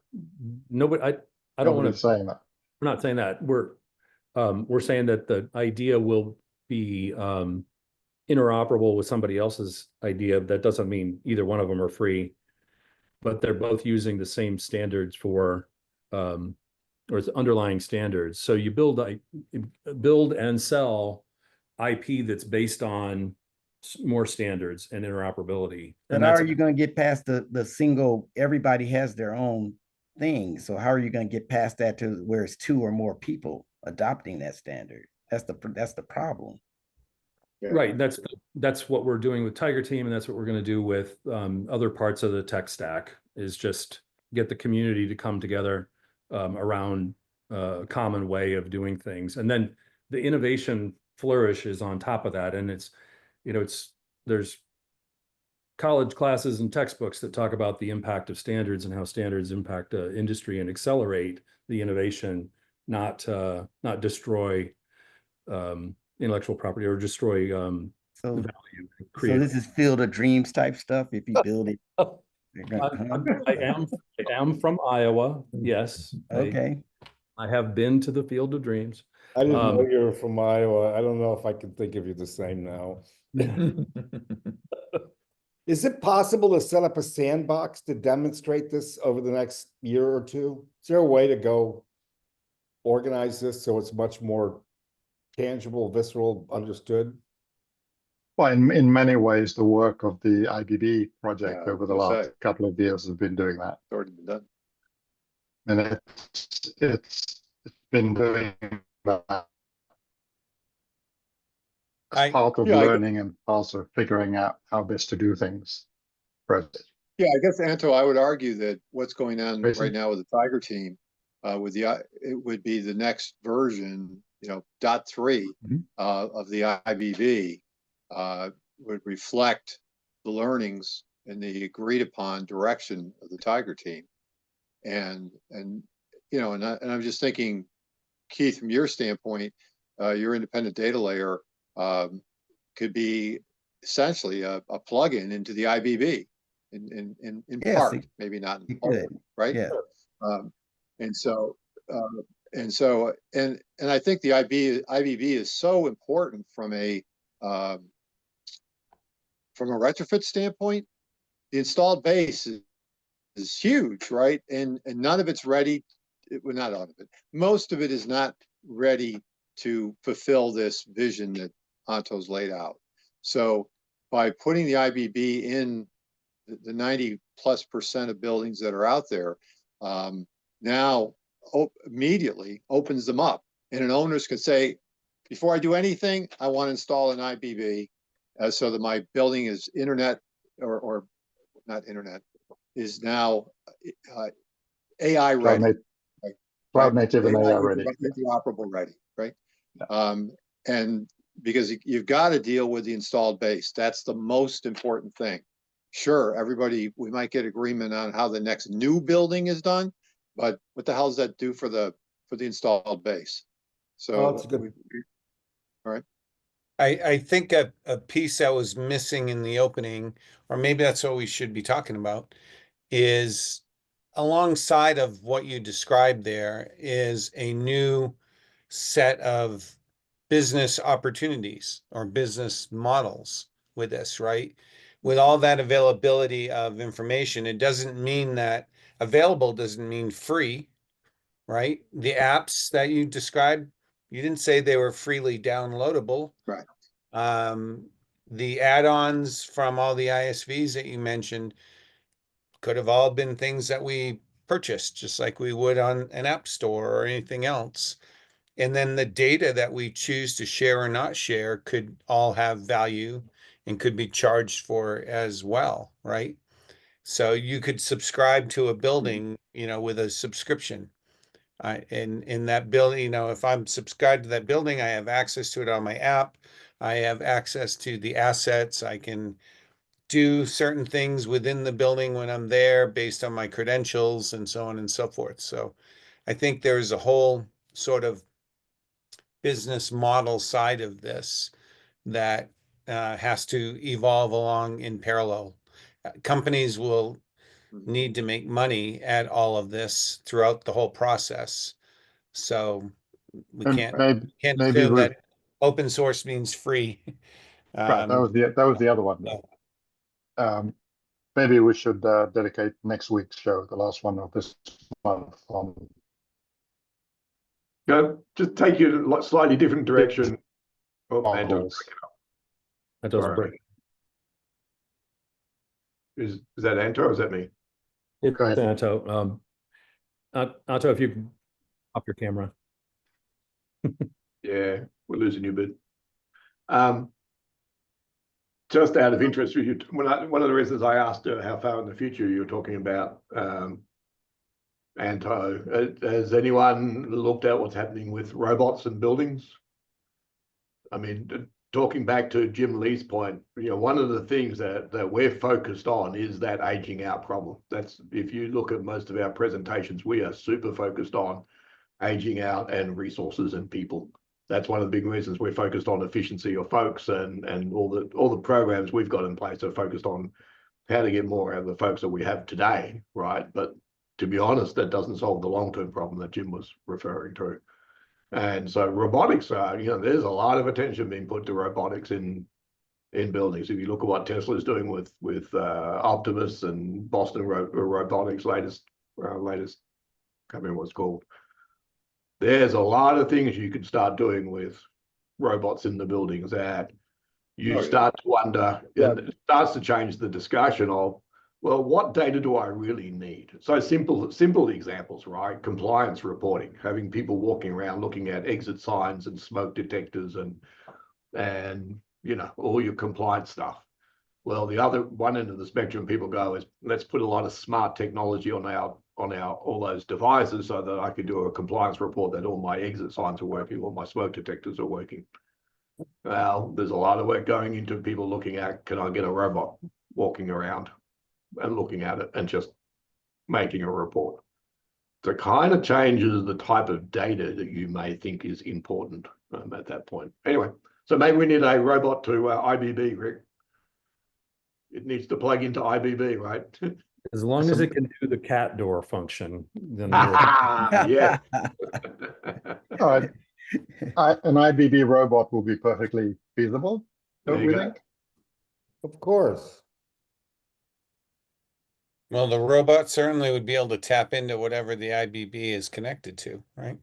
nobody, I don't want Nobody's to, saying that. we're not saying that. We're saying that the idea will be interoperable with somebody else's idea. That doesn't mean either one of them are free, but they're both using the same standards for, or it's underlying standards. So you build and sell IP that's based on more standards and interoperability. But how are you going to get past the single, everybody has their own thing. So how are you going to get past that to where it's 2 or more people adopting that standard? That's the problem. Yeah. Right. That's what we're doing with Tiger Team, and that's what we're going to do with other parts of the tech stack, is just get the community to come together around a common way of doing things. And then the innovation flourishes on top of that. And there's college classes and textbooks that talk about the impact of standards and how standards impact industry and accelerate the innovation, not destroy intellectual property or destroy value. So this is Field of Dreams type stuff. If you build it, I am from Iowa. Yes. Okay. I have been to the Field of Dreams. I didn't know you were from Iowa. I don't know if I can think of you the same now. Is it possible to set up a sandbox to demonstrate this over the next year or two? Is there a way to go organize this so it's much more tangible, visceral, understood? Well, in many ways, the work of the IBB project Yeah, over the last couple of years has been doing that. It's already been done. And it's been doing that as part of learning and also figuring out how best to do things. Yeah, I guess, Anto, I would argue that what's going on Basically. right now with the Tiger Team, it would be the next version dot 3 Mhm. of the IBB would reflect the learnings and the agreed upon direction of the Tiger team. And I'm just thinking, Keith, from your standpoint, your independent data layer could be essentially a plug-in into the IBB in Yes, part, maybe not in you whole, could. right? Yeah. And so I think the IBB is so important from a retrofit standpoint. The installed base is huge, right? And none of it's ready. Well, not all of it. Most of it is not ready to fulfill this vision that Anto's laid out. So by putting the IBB in the 90+% of buildings that are out there, now immediately opens them up. And an owners can say, before I do anything, I want to install an IBB so that my building is internet or not internet, is now AI ready. Cloud native and AI ready. Interoperable ready, right? Yeah. And because you've got to deal with the installed base. That's the most important thing. Sure, everybody, we might get agreement on how the next new building is done, but what the hell does that do for the installed base? So that's good. all right. I think a piece that was missing in the opening, or maybe that's what we should be talking about, is alongside of what you described there is a new set of business opportunities or business models with this, right? With all that availability of information, it doesn't mean that available doesn't mean free, right? The apps that you described, you didn't say they were freely downloadable. Right. The add-ons from all the ISVs that you mentioned could have all been things that we purchased, just like we would on an app store or anything else. And then the data that we choose to share or not share could all have value and could be charged for as well, right? So you could subscribe to a building, with a subscription. In that building, if I'm subscribed to that building, I have access to it on my app. I have access to the assets. I can do certain things within the building when I'm there based on my credentials and so on and so forth. So I think there's a whole sort of business model side of this that has to evolve along in parallel. Companies will need to make money at all of this throughout the whole process. So we And can't maybe assume we that open source means free. right. That was the other one. Maybe we should dedicate next week's show, the last one of this month, on Just take you in a slightly different direction. Oh, models. That doesn't Sorry. break. Is that Anto or is that me? It's Go ahead. Anto. Anto, if you can up your camera. Yeah, we're losing you a bit. Just out of interest, one of the reasons I asked how far in the future you were talking about, Anto, has anyone looked at what's happening with robots and buildings? I mean, talking back to Jim Lee's point, one of the things that we're focused on is that aging out problem. That's, if you look at most of our presentations, we are super focused on aging out and resources and people. That's one of the big reasons we're focused on efficiency of folks, and all the programs we've got in place are focused on how to get more out of the folks that we have today, right? But to be honest, that doesn't solve the long-term problem that Jim was referring to. And so robotics are, there's a lot of attention being put to robotics in buildings. If you look at what Tesla is doing with Optimus and Boston Robotics latest, can't remember what it's called. There's a lot of things you could start doing with robots in the buildings that you start to wonder, and it starts to change the discussion of, well, what data do I really need? So simple examples, right? Compliance reporting, having people walking around looking at exit signs and smoke detectors and all your compliance stuff. Well, the other one end of the spectrum people go is, let's put a lot of smart technology on on all those devices so that I could do a compliance report that all my exit signs are working, all my smoke detectors are working. Well, there's a lot of work going into people looking at, can I get a robot walking around and looking at it and just making a report? So it kind of changes the type of data that you may think is important at that point. Anyway, so maybe we need a robot to IBB, Rick. It needs to plug into IBB, right? As long as it can do the cat door function, then Yeah. All right. An IBB robot will be perfectly feasible, don't There you we go. think? Of course. Well, the robot certainly would be able to tap into whatever the IBB is connected to, right?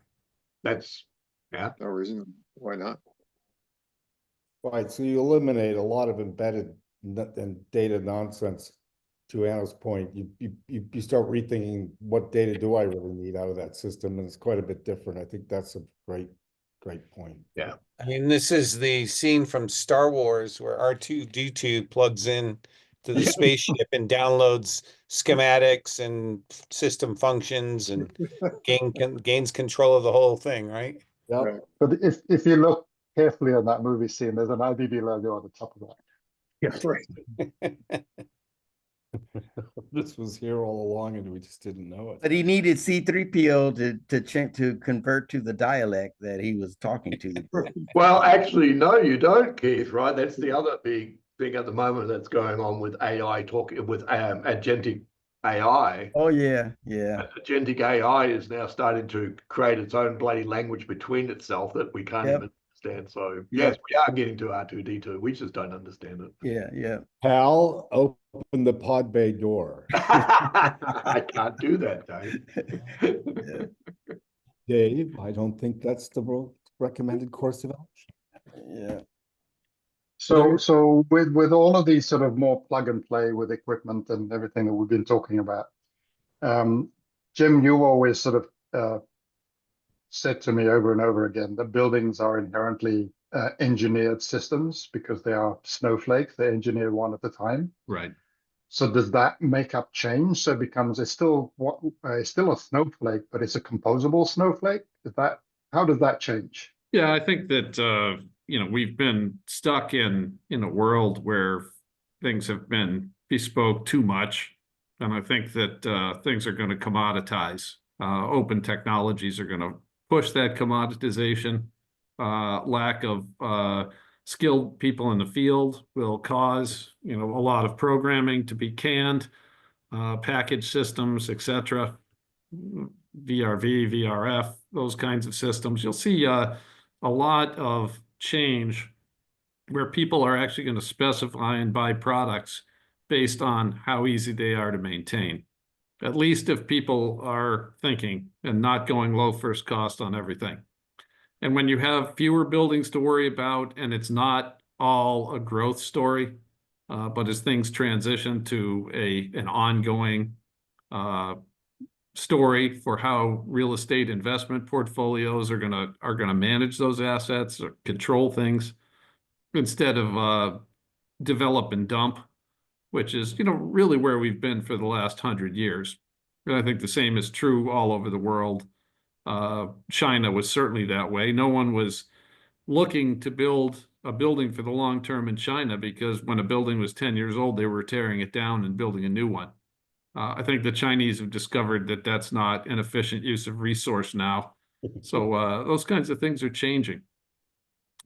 That's, yeah. No reason, why not? Right, so you eliminate a lot of embedded and data nonsense. To Anna's point, you start rethinking what data do I really need out of that system, and it's quite a bit different. I think that's a great point. Yeah. I mean, this is the scene from Star Wars where R2-D2 plugs in to the spaceship and downloads schematics and system functions and gains control of the whole thing, right? Yep. Right. But if you look carefully on that movie scene, there's an IBB logo on the top of that. That's right. This was here all along and we just didn't know it. But he needed C-3PO to convert to the dialect that he was talking to. Well, actually, no, you don't, Keith, right? That's the other big thing at the moment that's going on with AI talking with agentic AI. Oh yeah, yeah. Agentic AI is now starting to create its own bloody language between itself that we can't Yep. even understand. So yes, we are getting to R2-D2. We just don't understand it. Yeah, yeah. Hal, open the pod bay door. I can't do that, Dave. Yeah. Dave, I don't think that's the recommended course of action. Yeah. So with all of these sort of more plug and play with equipment and everything that we've been talking about, Jim, you always sort of said to me over and over again that buildings are inherently engineered systems because they are snowflakes. They're engineered one at a time. Right. So does that makeup change? So it becomes it's still a snowflake, but it's a composable snowflake. How does that change? Yeah, I think that we've been stuck in a world where things have been bespoke too much, and I think that things are going to commoditize. Open technologies are going to push that commoditization. Lack of skilled people in the field will cause a lot of programming to be canned, package systems, etc. VRV, VRF, those kinds of systems. You'll see a lot of change where people are actually going to specify and buy products based on how easy they are to maintain. At least if people are thinking and not going low first cost on everything. And when you have fewer buildings to worry about and it's not all a growth story, but as things transition to an ongoing story for how real estate investment portfolios are gonna manage those assets or control things instead of develop and dump, which is really where we've been for the last 100 years. And I think the same is true all over the world. China was certainly that way. No one was looking to build a building for the long term in China because when a building was 10 years old, they were tearing it down and building a new one. I think the Chinese have discovered that that's not an efficient use of resource now. So those kinds of things are changing.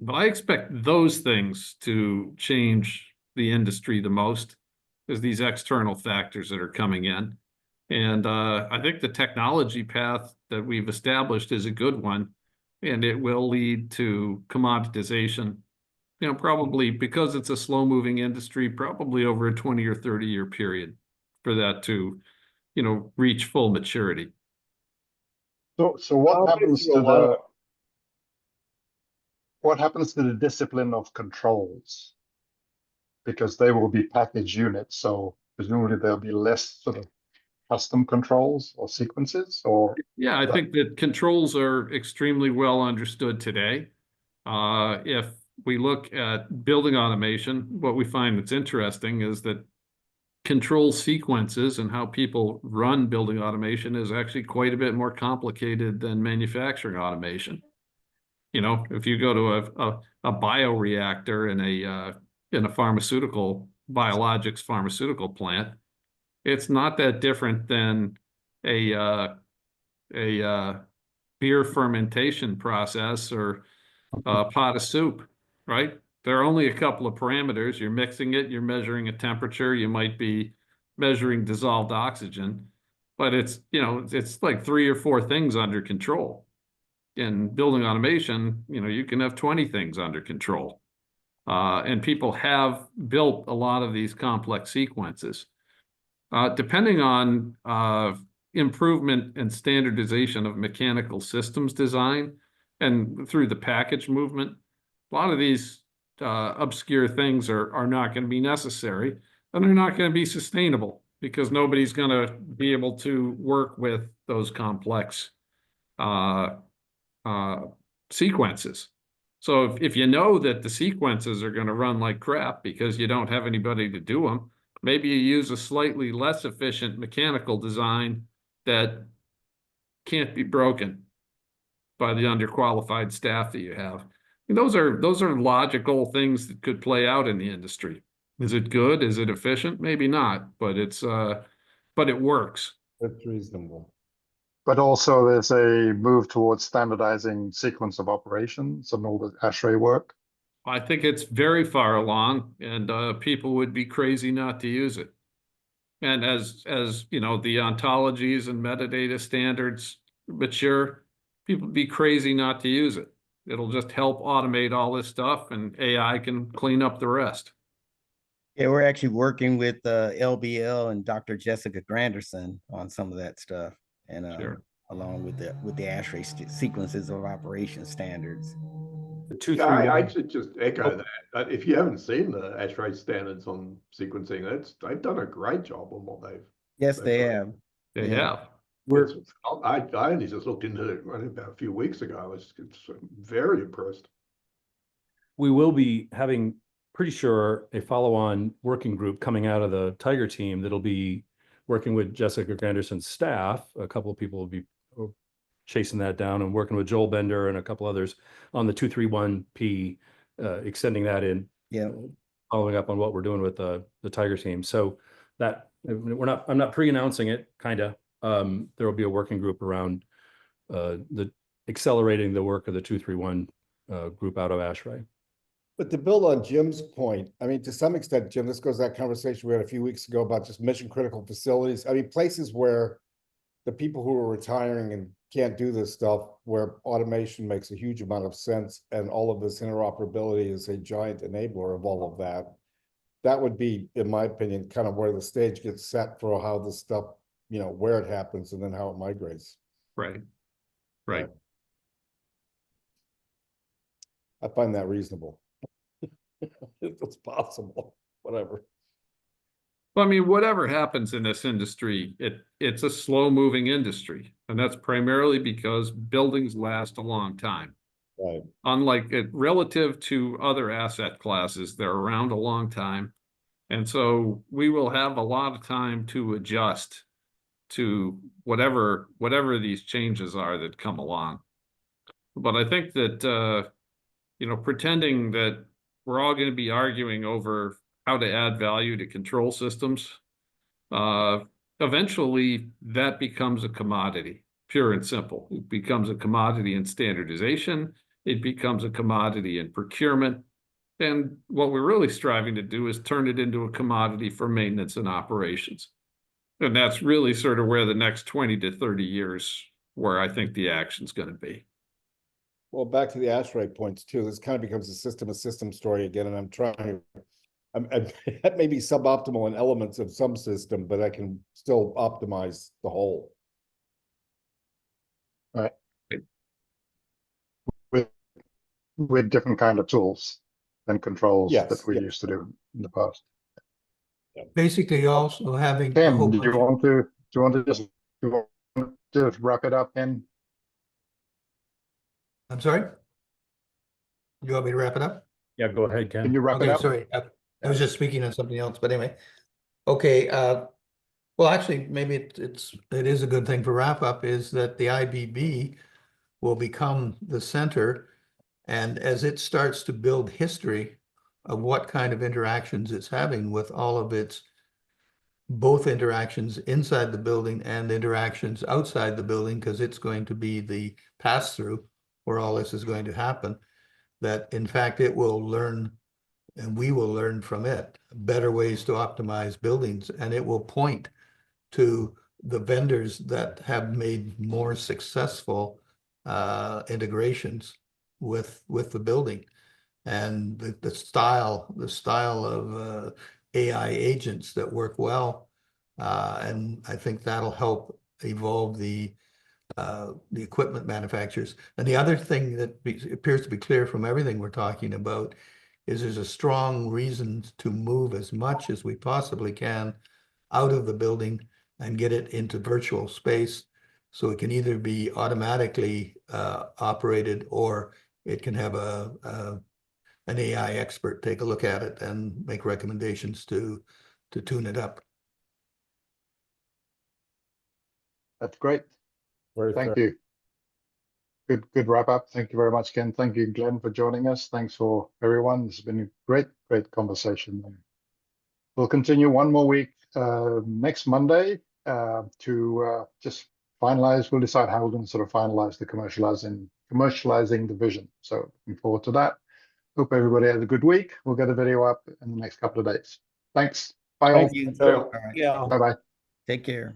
But I expect those things to change the industry the most is these external factors that are coming in. And I think the technology path that we've established is a good one, and it will lead to commoditization, probably because it's a slow-moving industry, probably over a 20 or 30-year period for that to, reach full maturity. So what happens to the discipline of controls? Because they will be packaged units, so presumably there'll be less sort of custom controls or sequences, or yeah, I think that controls are extremely well understood today. If we look at building automation, what we find that's interesting is that control sequences and how people run building automation is actually quite a bit more complicated than manufacturing automation. You know, if you go to a bioreactor in a biologics pharmaceutical plant, it's not that different than a beer fermentation process or a pot of soup, right? There are only a couple of parameters. You're mixing it, you're measuring a temperature, you might be measuring dissolved oxygen, but it's, you know, it's like 3 or 4 things under control. In building automation, you know, you can have 20 things under control. And people have built a lot of these complex sequences. Depending on improvement and standardization of mechanical systems design and through the package movement, a lot of these obscure things are not going to be necessary, and they're not going to be sustainable because nobody's going to be able to work with those complex sequences. So if you know that the sequences are going to run like crap because you don't have anybody to do them, maybe you use a slightly less efficient mechanical design that can't be broken by the underqualified staff that you have. And those are logical things that could play out in the industry. Is it good? Is it efficient? Maybe not, but it works. That's reasonable. But also there's a move towards standardizing sequence of operations and all the ASHRAE work. I think it's very far along, and people would be crazy not to use it. And as you know, the ontologies and metadata standards mature, people would be crazy not to use it. It'll just help automate all this stuff, and AI can clean up the rest. Yeah, we're actually working with LBL and Dr. Jessica Granderson on some of that stuff, and Sure. along with the ASHRAE sequences of operation standards. The 2, 3, Yeah, I 1. should just echo that. If you haven't seen the ASHRAE standards on sequencing, they've done a great job on what Yes, they've they got. have. They Yeah. have. I only just looked into it only about a few weeks ago. I was very impressed. We will be having, pretty sure, a follow-on working group coming out of the Tiger team that'll be working with Jessica Granderson's staff. A couple of people will be chasing that down and working with Joel Bender and a couple others on the 231P, extending that in. Yeah. Following up on what we're doing with the Tiger team. So that I'm not pre-announcing it, kind of. There will be a working group around the accelerating the work of the 231 group out of ASHRAE. But to build on Jim's point, I mean, to some extent, Jim, this goes to that conversation we had a few weeks ago about just mission critical facilities. I mean, places where the people who are retiring and can't do this stuff, where automation makes a huge amount of sense, and all of this interoperability is a giant enabler of all of that. That would be, in my opinion, kind of where the stage gets set for how this stuff, you know, where it happens and then how it migrates. Right. Right. I find that reasonable. If it's possible, whatever. Well, I mean, whatever happens in this industry, it's a slow-moving industry, and that's primarily because buildings last a long time. Right. Unlike it, relative to other asset classes, they're around a long time, and so we will have a lot of time to adjust to whatever these changes are that come along. But I think that you know, pretending that we're all going to be arguing over how to add value to control systems, eventually that becomes a commodity, pure and simple. It becomes a commodity in standardization. It becomes a commodity in procurement. And what we're really striving to do is turn it into a commodity for maintenance and operations. And that's really sort of where the next 20 to 30 years, where I think the action's going to be. Well, back to the ASHRAE points too, this kind of becomes a system story again, and I'm that may be suboptimal in elements of some system, but I can still optimize the whole. Right. With different kind of tools and controls Yes, that we yes. used to do in the past. Basically also having a Ken, whole do bunch you want to just wrap it up, Ken? I'm sorry? You want me to wrap it up? Yeah, go ahead, Ken. Can you wrap it Okay, up? sorry. I was just speaking on something else, but anyway. Okay, well, actually, maybe it is a good thing for wrap up is that the IBB will become the center. And as it starts to build history of what kind of interactions it's having with all of its both interactions inside the building and interactions outside the building, because it's going to be the pass-through where all this is going to happen, that in fact it will learn and we will learn from it better ways to optimize buildings, and it will point to the vendors that have made more successful integrations with the building and the style of AI agents that work well. And I think that'll help evolve the equipment manufacturers. And the other thing that appears to be clear from everything we're talking about is there's a strong reason to move as much as we possibly can out of the building and get it into virtual space. So it can either be automatically operated, or it can have an AI expert take a look at it and make recommendations to tune it up. That's great. Very Thank fair. you. Good wrap up. Thank you very much, Ken. Thank you, Glenn, for joining us. Thanks for everyone. This has been a great conversation. We'll continue one more week next Monday to just finalize. We'll decide how we're going to sort of finalize the commercializing the vision. So looking forward to that. Hope everybody has a good week. We'll get a video up in the next couple of days. Thanks. Bye all. Thank you. Ciao. All right. Yeah. Bye bye. Take care.